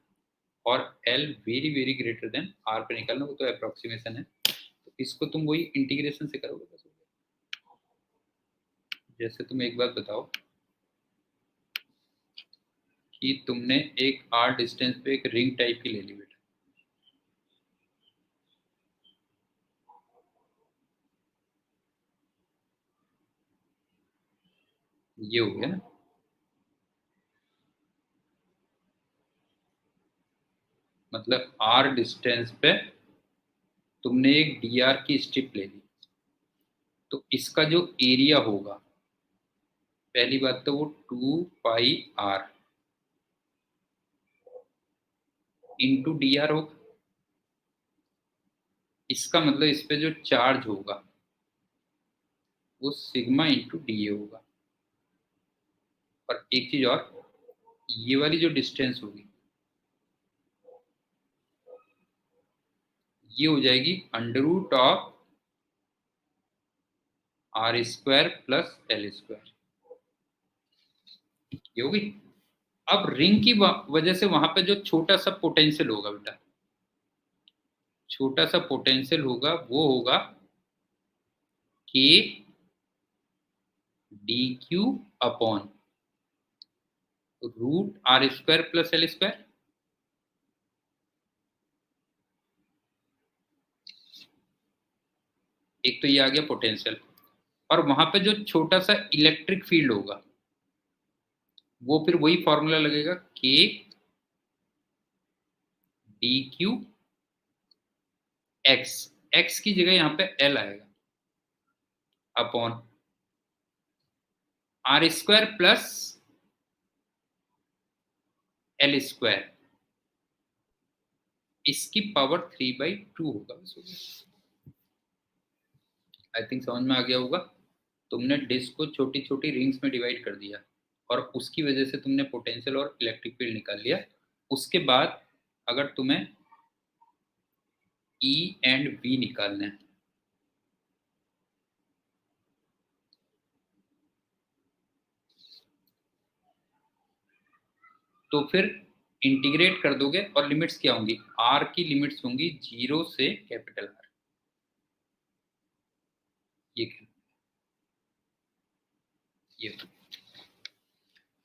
और L very very greater than R पे निकालना, वो तो अप्रोक्सीमेशन है, तो इसको तुम वही इंटीग्रेशन से करोगे बस। जैसे तुम एक बात बताओ कि तुमने एक R डिस्टेंस पे एक रिंग टाइप की ले ली बेटा, ये हो गया ना, मतलब R डिस्टेंस पे तुमने एक dr की स्ट्रिप ले ली, तो इसका जो एरिया होगा, पहली बात तो वो 2πr इंटू डी आर होगा, इसका मतलब इस पे जो चार्ज होगा वो सिग्मा इंटू डी होगा। और एक चीज और, ये वाली जो डिस्टेंस होगी ये हो जाएगी under root of R square plus L square, ये होगी। अब रिंग की वजह से वहां पे जो छोटा सा पोटेंशियल होगा बेटा, छोटा सा पोटेंशियल होगा, वो होगा K D Q upon root R square plus L square. एक तो ये आ गया पोटेंशियल, और वहां पे जो छोटा सा इलेक्ट्रिक फील्ड होगा वो फिर वही फॉर्मूला लगेगा, के डी क्यू एक्स, एक्स की जगह यहाँ पे एल आएगा, upon R square plus L square, इसकी पावर 3/2 होगा। आई थिंक समझ में आ गया होगा। तुमने डिस्क को छोटी छोटी रिंग्स में डिवाइड कर दिया और उसकी वजह से तुमने पोटेंशियल और इलेक्ट्रिक फील्ड निकाल लिया। उसके बाद अगर तुम्हें ई एंड वी निकालना है तो फिर इंटीग्रेट कर दोगे, और लिमिट्स क्या होंगी, आर की लिमिट्स होंगी 0 से कैपिटल आर। ये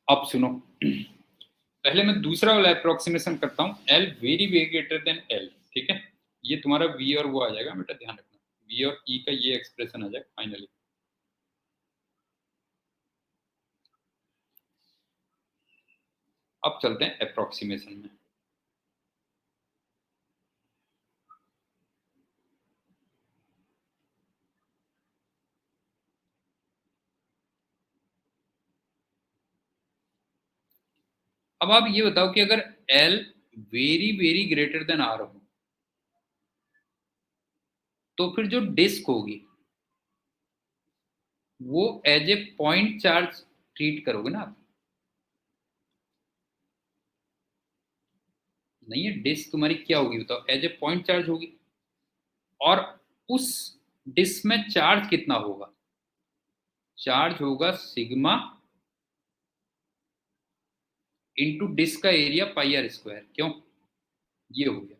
अब सुनो, पहले मैं दूसरा वाला अप्रोक्सीमेशन करता हूँ, L very very greater then L, ठीक है। ये तुम्हारा वी और वो आ जाएगा बेटा, ध्यान रखना, वी और ई का ये एक्सप्रेशन आ जाएगा फाइनली। अब चलते हैं अप्रोक्सीमेशन में। अब आप ये बताओ कि अगर L very very greater than R हो तो फिर जो डिस्क होगी वो as a point charge treat करोगे ना आप? नहीं है, डिस्क तुम्हारी क्या होगी बताओ? एज ए पॉइंट चार्ज होगी। और उस डिस्क में चार्ज कितना होगा? चार्ज होगा सिग्मा इंटू डिस्क का एरिया पाई आर स्क्वायर। क्यों? ये हो गया।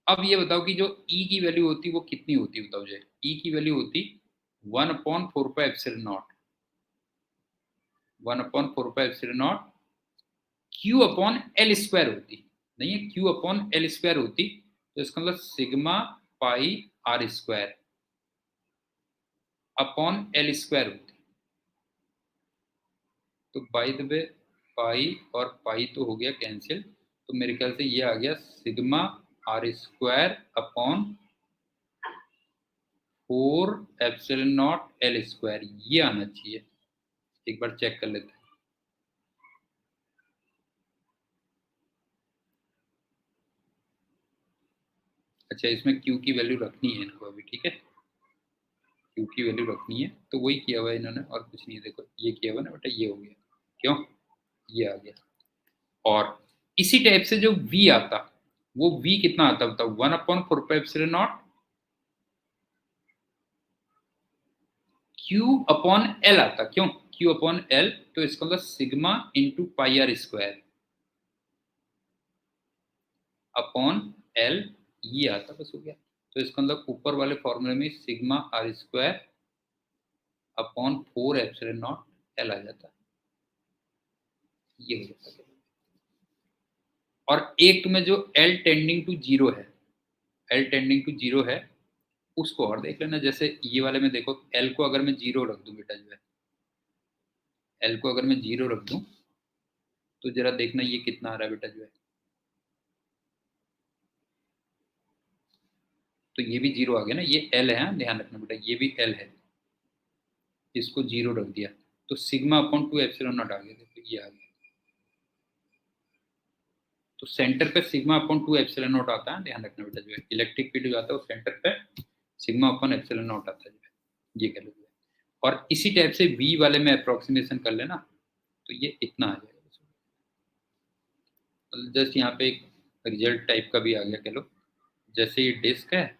अब ये बताओ कि जो ई की वैल्यू होती वो कितनी होती बताओ मुझे। ई की वैल्यू होती 1/4 pi epsilon not. 1/4 pi epsilon naught Q upon L square होती। नहीं है, क्यू अपॉन एल स्क्वायर होती, तो इसका मतलब sigma pi R square upon L square होती। तो बाय द वे पाई और पाई तो हो गया कैंसिल, तो मेरे ख्याल से ये आ गया sigma R square upon 4 epsilon naught L square. ये आना चाहिए। एक बार चेक कर लेते हैं। अच्छा, इसमें क्यू की वैल्यू रखनी है इनको अभी, ठीक है। क्यू की वैल्यू रखनी है, तो वही किया हुआ है इन्होंने और कुछ नहीं है। देखो ये किया हुआ ना बेटा, ये हो गया। क्यों? ये आ गया। और इसी टाइप से जो v आता, वो v कितना आता बताओ? 1/4 pi epsilon naught Q upon L आता। क्यों? क्यू अपॉन एल, तो इसका मतलब sigma into pi R square upon L, ये आता, बस हो गया। तो इसका मतलब ऊपर वाले फॉर्मूले में sigma R square upon 4 epsilon naught L आ जाता। ये हो जाता है। और एक तुम्हें जो एल टेंडिंग टू जीरो है, एल टेंडिंग टू जीरो है, उसको और देख लेना। जैसे ये वाले में देखो, एल को अगर मैं जीरो रख दूं बेटा, जो है एल को अगर मैं जीरो रख दूं, तो जरा देखना ये कितना आ रहा है बेटा, जो है। तो ये भी जीरो आ गया ना, ये एल है, हाँ, ध्यान रखना बेटा, ये भी एल है। इसको जीरो रख दिया तो सिग्मा अपॉन 2 एप्सिलॉन नॉट आ गया। देखो ये आ गया। तो सेंटर पे सिग्मा अपॉन 2 एप्सिलॉन नॉट आता है, ध्यान रखना बेटा, जो है इलेक्ट्रिक फील्ड जो आता है वो सेंटर पे सिग्मा अपॉन एप्सिलॉन नॉट आता है, जो है ये कह लो। और इसी टाइप से वी वाले में अप्रोक्सीमेशन कर लेना, तो ये इतना आ जाएगा। जस्ट यहाँ पे एक रिजल्ट टाइप का भी आ गया, कह लो। जैसे ये डिस्क है,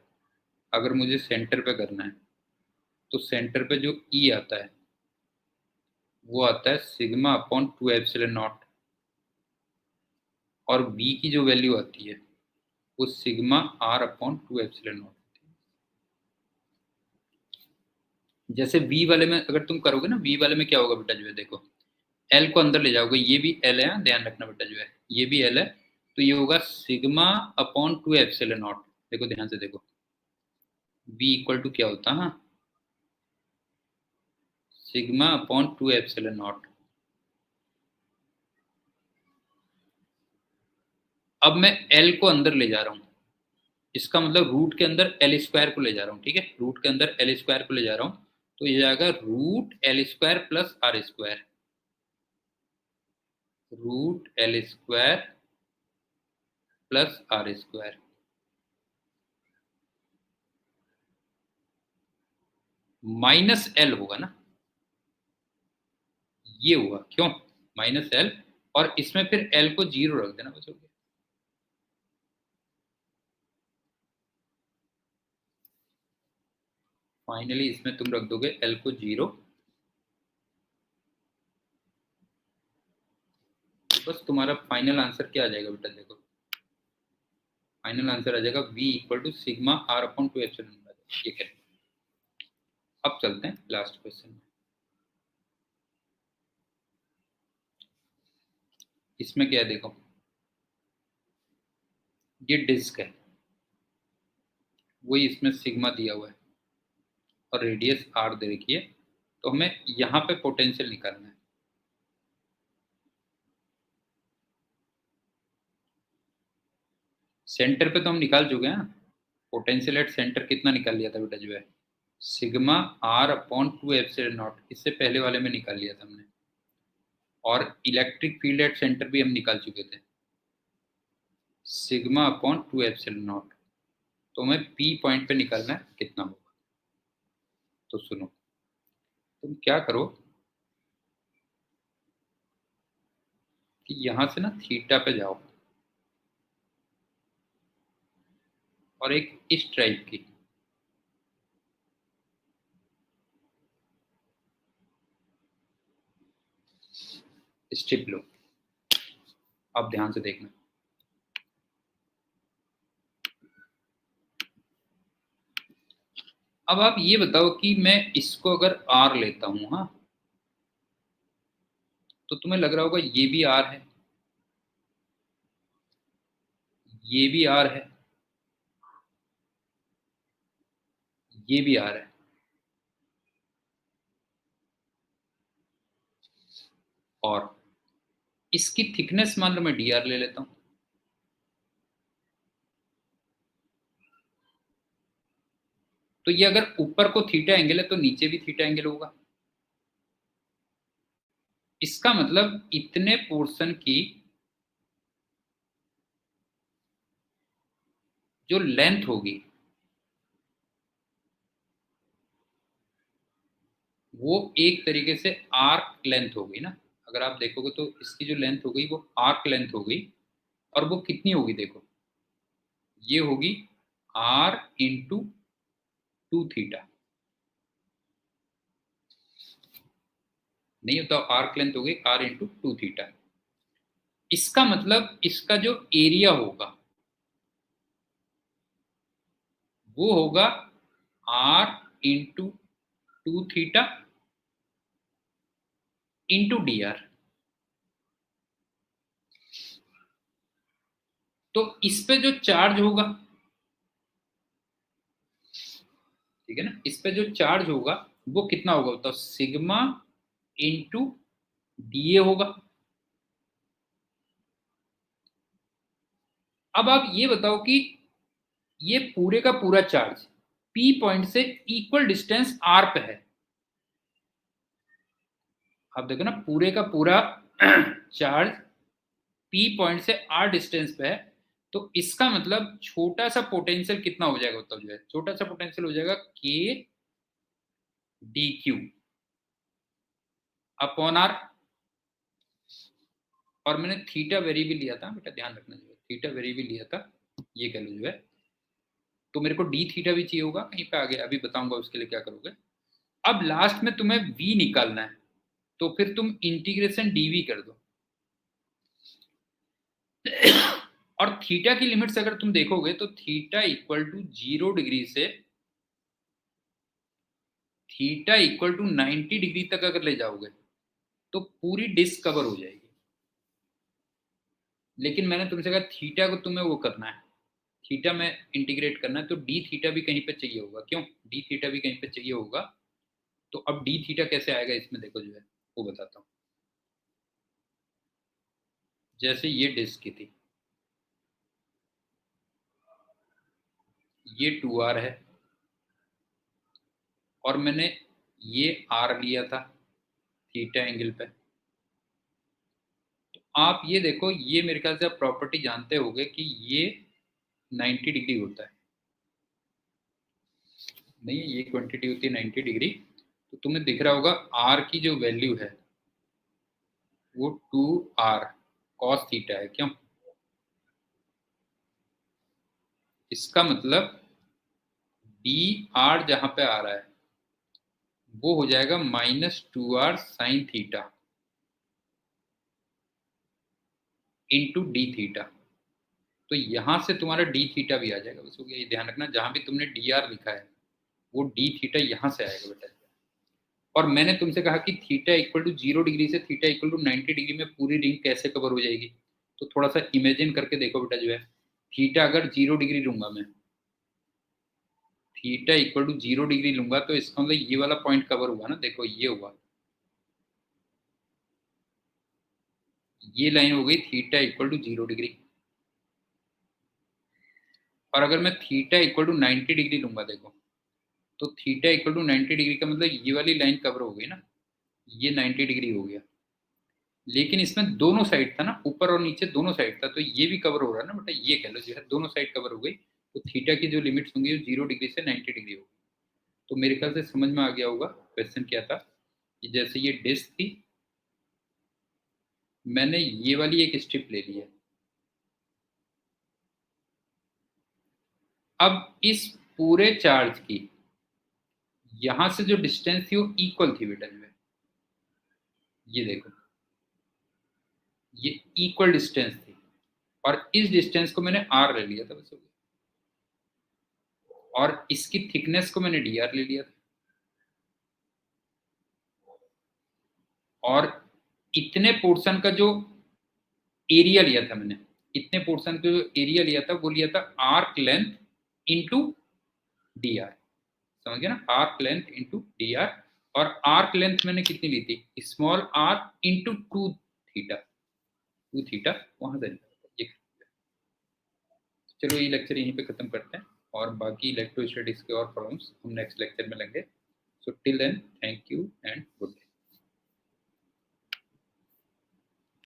अगर मुझे सेंटर पे करना है, तो सेंटर पे जो ई आता है वो आता है सिग्मा अपॉन 2 एप्सिलॉन नॉट। और वी की जो वैल्यू आती है वो sigma R upon 2 epsilon naught. जैसे वी वाले में अगर तुम करोगे ना, वी वाले में क्या होगा बेटा, जो है देखो, एल को अंदर ले जाओगे, ये भी एल है, ध्यान रखना बेटा, जो है ये भी एल है। तो ये होगा सिग्मा अपॉन 2 एप्सिलॉन नॉट। देखो ध्यान से देखो, वी इक्वल टू क्या होता है, हाँ, सिग्मा अपॉन 2 एप्सिलॉन नॉट। अब मैं एल को अंदर ले जा रहा हूँ, इसका मतलब रूट के अंदर एल स्क्वायर को ले जा रहा हूँ, ठीक है, रूट के अंदर एल स्क्वायर को ले जा रहा हूँ। तो ये जाएगा root L square plus R square, root L square plus R square minus L होगा ना, ये हुआ। क्यों माइनस एल? और इसमें फिर एल को जीरो रख देना, बस हो गया। फाइनली इसमें तुम रख दोगे एल को जीरो, तो बस तुम्हारा फाइनल आंसर क्या आ जाएगा बेटा, देखो फाइनल आंसर आ जाएगा v equal to sigma R upon 2 epsilon. ये करें। अब चलते हैं लास्ट क्वेश्चन में। इसमें क्या है देखो, ये डिस्क है, वही इसमें सिग्मा दिया हुआ है और रेडियस आर दे रखी है। तो हमें यहाँ पे पोटेंशियल निकालना है। सेंटर पे तो हम निकाल चुके हैं। पोटेंशियल एट सेंटर कितना निकाल लिया था बेटा जो है, sigma R upon 2 epsilon naught, इससे पहले वाले में निकाल लिया था हमने। और इलेक्ट्रिक फील्ड एट सेंटर भी हम निकाल चुके थे, सिग्मा अपॉन 2 एप्सिलॉन नॉट। तो हमें पी पॉइंट पे निकालना है कितना होगा। तो सुनो, तुम क्या करो कि यहां से ना थीटा पे जाओ, और एक इस टाइप की स्ट्रिप लो। अब ध्यान से देखना, अब आप ये बताओ कि मैं इसको अगर आर लेता हूं, हाँ, तो तुम्हें लग रहा होगा ये भी आर है, ये भी आर है, ये भी आर है, और इसकी थिकनेस मान लो मैं डी आर ले लेता हूं। तो ये अगर ऊपर को थीटा एंगल है तो नीचे भी थीटा एंगल होगा। इसका मतलब इतने पोर्शन की जो लेंथ होगी वो एक तरीके से आर्क लेंथ होगी ना। अगर आप देखोगे तो इसकी जो लेंथ हो गई वो आर्क लेंथ हो गई, और वो कितनी होगी देखो, ये होगी आर इंटू 2 थीटा। नहीं होता, आर्क लेंथ हो गई आर इंटू 2 थीटा। इसका मतलब इसका जो एरिया होगा वो होगा R into 2 theta into D R. तो इस पे जो चार्ज होगा, ठीक है ना, इस पे जो चार्ज होगा वो कितना होगा बताओ, सिग्मा इंटू डी ए होगा। अब आप ये बताओ कि ये पूरे का पूरा चार्ज पी पॉइंट से इक्वल डिस्टेंस आर पे है। आप देखो ना, पूरे का पूरा चार्ज पी पॉइंट से आर डिस्टेंस पे है। तो इसका मतलब छोटा सा पोटेंशियल कितना हो जाएगा बताओ जो है, छोटा सा पोटेंशियल हो जाएगा के डी क्यू अपॉन आर। और मैंने थीटा वेरिएबल लिया था बेटा, ध्यान रखना, जो है थीटा वेरिएबल लिया था, ये कह लो जो है। तो मेरे को डी थीटा भी चाहिए होगा कहीं पे आगे, अभी बताऊंगा उसके लिए क्या करोगे। अब लास्ट में तुम्हें v निकालना है, तो फिर तुम इंटीग्रेशन डीवी कर दो। और थीटा की लिमिट्स अगर तुम देखोगे तो थीटा इक्वल टू 0 डिग्री से थीटा इक्वल टू 90 डिग्री तक अगर ले जाओगे तो पूरी डिस्क कवर हो जाएगी। लेकिन मैंने तुमसे कहा थीटा को तुम्हें वो करना है, थीटा में इंटीग्रेट करना है, तो डी थीटा भी कहीं पे चाहिए होगा। क्यों डी थीटा भी कहीं पे चाहिए होगा। तो अब डी थीटा कैसे आएगा इसमें देखो जो है, वो बताता हूँ। जैसे ये डिस्क की थी, ये 2r है, और मैंने ये r लिया था थीटा एंगल पे। तो आप ये देखो, ये मेरे ख्याल से आप प्रॉपर्टी जानते होंगे कि ये 90 डिग्री होता है। नहीं, ये क्वांटिटी होती है 90 डिग्री। तो तुम्हें दिख रहा होगा r की जो वैल्यू है वो 2r cos थीटा है। क्यों, इसका मतलब डी आर जहां पे आ रहा है वो हो जाएगा -2r sine theta into D theta. तो यहां से तुम्हारा डी थीटा भी आ जाएगा। बस हो गया, ये ध्यान रखना, जहां भी तुमने डी आर लिखा है वो डी थीटा यहां से आएगा बेटा। और मैंने तुमसे कहा कि थीटा इक्वल टू 0 डिग्री से थीटा इक्वल टू 90 डिग्री में पूरी रिंग कैसे कवर हो जाएगी। तो थोड़ा सा इमेजिन करके देखो बेटा जो है, थीटा अगर 0 डिग्री लूंगा मैं, थीटा इक्वल टू 0 डिग्री लूंगा, तो इसका मतलब ये वाला पॉइंट कवर हुआ ना, देखो ये हुआ, ये लाइन हो गई थीटा इक्वल टू 0 डिग्री। और अगर मैं थीटा इक्वल टू 90 डिग्री लूंगा, देखो तो थीटा इक्वल टू 90 डिग्री का मतलब ये वाली लाइन कवर हो गई ना, ये 90 डिग्री हो गया। लेकिन इसमें दोनों साइड था ना, ऊपर और नीचे दोनों साइड था, तो ये भी कवर हो रहा है ना बेटा, ये कह लो जो है दोनों साइड कवर हो गई, तो थीटा की जो लिमिट्स होंगी वो 0 डिग्री से 90 डिग्री होगी। तो मेरे ख्याल से समझ में आ गया होगा क्वेश्चन क्या था। कि जैसे ये डिस्क थी, मैंने ये वाली एक स्ट्रिप ले ली है, अब इस पूरे चार्ज की यहां से जो डिस्टेंस थी वो इक्वल थी बेटा जो है, ये देखो ये इक्वल डिस्टेंस थी, और इस डिस्टेंस को मैंने आर ले लिया था बस, और इसकी थिकनेस को मैंने डी आर ले लिया था, और इतने पोर्शन का जो एरिया लिया था मैंने, इतने पोर्शन का जो एरिया लिया था वो लिया था arc length into D R, समझ गया ना, arc length into D R. और आर्क लेंथ मैंने कितनी ली थी, small R into two theta वहां से ये। चलो ये लेक्चर यहीं पे खत्म करते हैं, और बाकी इलेक्ट्रोस्टैटिक्स के और प्रॉब्लम्स हम नेक्स्ट लेक्चर में लेंगे। So till then thank you and good day.